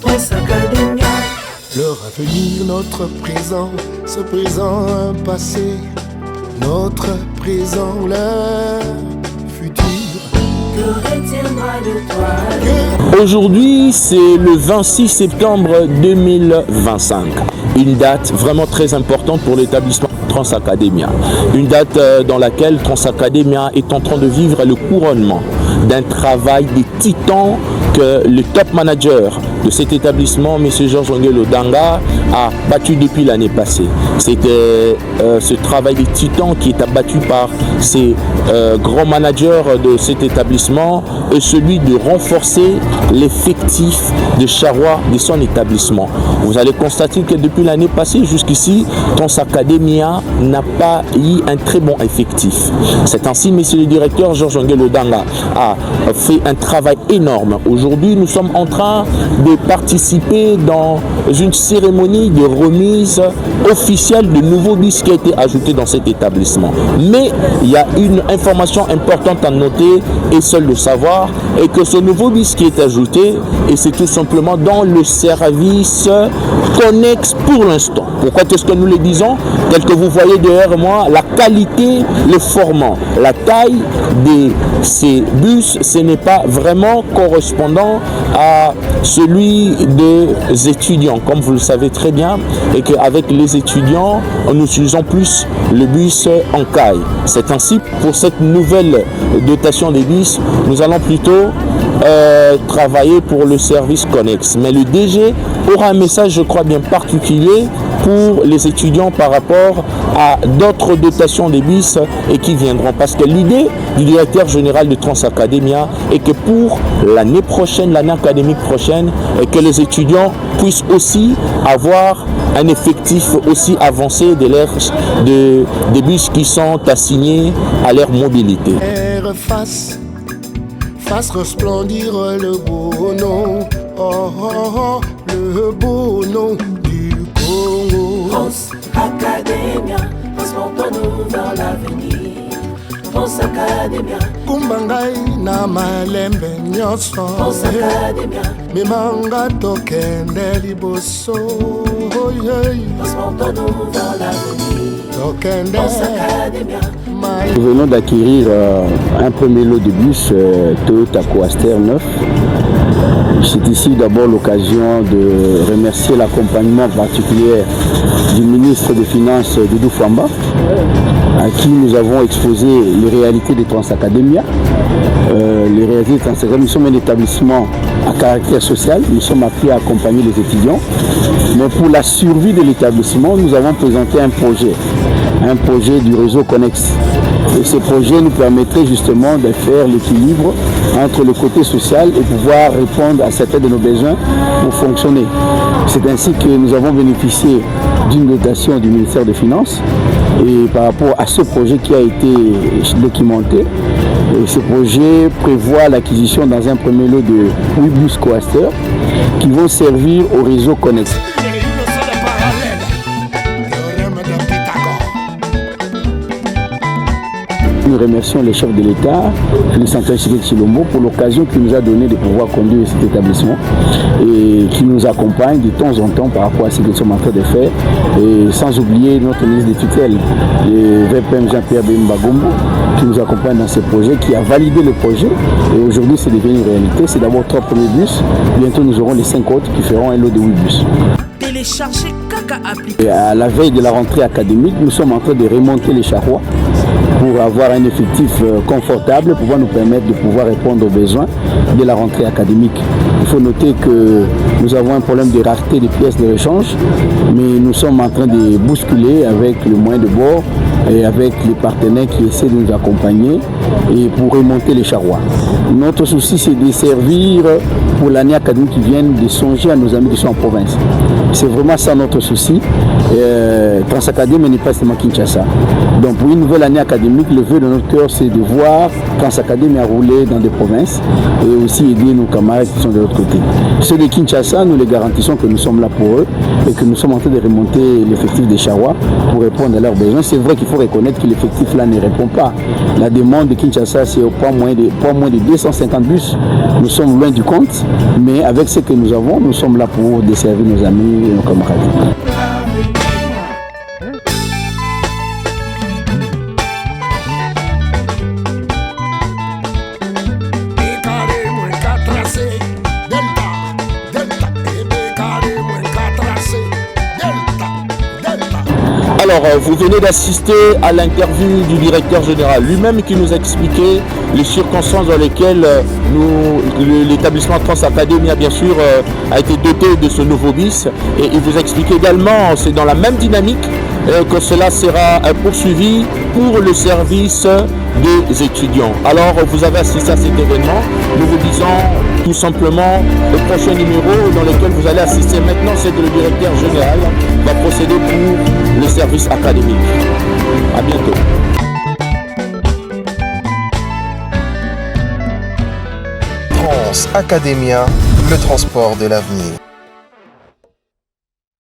Transacademia. Leur avenir, notre présent, ce présent passé, notre présent, leur futur. Que retiendra de toi? Aujourd'hui, c'est le 26 septembre 2025. Une date vraiment très importante pour l'établissement Transacademia. Une date dans laquelle Transacademia est en train de vivre le couronnement d'un travail des titans que le top manager de cet établissement, M. Georges Ngelo Danga, a battu depuis l'année passée. C'était ce travail des titans qui est abattu par ces grands managers de cet établissement et celui de renforcer l'effectif de Charrois de son établissement. Vous allez constater que depuis l'année passée jusqu'ici, Transacademia n'a pas eu un très bon effectif. C'est ainsi, monsieur le directeur Georges Ngelo Danga a fait un travail énorme. Aujourd'hui, nous sommes en train de participer dans une cérémonie de remise officielle de nouveaux bus qui a été ajouté dans cet établissement. Mais il y a une information importante à noter et seul de savoir est que ce nouveau bus qui est ajouté, et c'est tout simplement dans le service connexe pour l'instant. Pourquoi est-ce que nous le disons? Tel que vous voyez derrière moi, la qualité, le format, la taille de ces bus, ce n'est pas vraiment correspondant à celui des étudiants, comme vous le savez très bien, et qu'avec les étudiants, nous utilisons plus le bus en caille. C'est ainsi, pour cette nouvelle dotation des bus, nous allons plutôt travailler pour le service connexe. Mais le DG aura un message, je crois bien particulier pour les étudiants par rapport à d'autres dotations des bus et qui viendront. Parce que l'idée du directeur général de Transacademia est que pour l'année prochaine, l'année académique prochaine, et que les étudiants puissent aussi avoir un effectif aussi avancé des bus qui sont assignés à leur mobilité. Fasse resplendir le beau nom, oh, oh, oh, le beau nom du Congo. Transacademia, transportons-nous vers l'avenir. Transacademia, Kumbangai na malembe nyonso. Transacademia, Mimanga tokende liboso. transportons-nous vers l'avenir. Transacademia. Nous venons d'acquérir un premier lot de bus Toyota Coaster 9. C'est ici d'abord l'occasion de remercier l'accompagnement particulier du ministre des Finances Doudou Famba, à qui nous avons exposé les réalités de Transacademia. Les réalités de Transacademia, nous sommes un établissement à caractère social, nous sommes appelés à accompagner les étudiants. Mais pour la survie de l'établissement, nous avons présenté un projet du réseau Connex. Et ce projet nous permettrait justement de faire l'équilibre entre le côté social et pouvoir répondre à certains de nos besoins pour fonctionner. C'est ainsi que nous avons bénéficié d'une dotation du ministère des Finances et par rapport à ce projet qui a été documenté. Et ce projet prévoit l'acquisition dans un premier lot de 8 bus Coaster qui vont servir au réseau Connex. Nous remercions les chefs de l'État, Félix Antoine Tshisekedi pour l'occasion qu'il nous a donné de pouvoir conduire cet établissement et qui nous accompagne de temps en temps par rapport à ce qu'ils sont en train de faire. Et sans oublier notre ministre des tutelles, le VPM Jean-Pierre Bemba Gombo, qui nous accompagne dans ce projet, qui a validé le projet. Et aujourd'hui, c'est devenu une réalité. C'est d'abord 3 premiers bus. Bientôt, nous aurons les 5 autres qui feront un lot de 8 bus. Télécharger Kaka application. Et à la veille de la rentrée académique, nous sommes en train de remonter les Charrois pour avoir un effectif confortable, pouvoir nous permettre de pouvoir répondre aux besoins de la rentrée académique. Il faut noter que nous avons un problème de rareté des pièces de rechange, mais nous sommes en train de bousculer avec le moyen de bord et avec les partenaires qui essaient de nous accompagner et pour remonter les Charrois. Notre souci, c'est de servir pour l'année académique qui vient, de songer à nos amis qui sont en province. C'est vraiment ça notre souci. souci. Transacadémie n'est pas seulement Kinshasa. Donc pour une nouvelle année académique, le vœu de notre cœur, c'est de voir Transacadémie rouler dans des provinces et aussi aider nos camarades qui sont de l'autre côté. Ceux de Kinshasa, nous les garantissons que nous sommes là pour eux et que nous sommes en train de remonter l'effectif des Charrois pour répondre à leurs besoins. C'est vrai qu'il faut reconnaître que l'effectif là ne répond pas. La demande de Kinshasa, c'est au pas moins de 250 bus. Nous sommes loin du compte, mais avec ce que nous avons, nous sommes là pour desservir nos amis et nos camarades. Alors, vous venez d'assister à l'interview du directeur général lui-même qui nous a expliqué les circonstances dans lesquelles l'établissement Transacadémie, bien sûr, a été doté de ce nouveau bis. Et il vous a expliqué également, c'est dans la même dynamique que cela sera poursuivi pour le service des étudiants. Alors, vous avez assisté à cet événement. Nous vous disons tout simplement le prochain numéro dans lequel vous allez assister maintenant, c'est que le directeur général va procéder pour le service académique. À bientôt. Trans Academia, le transport de l'avenir.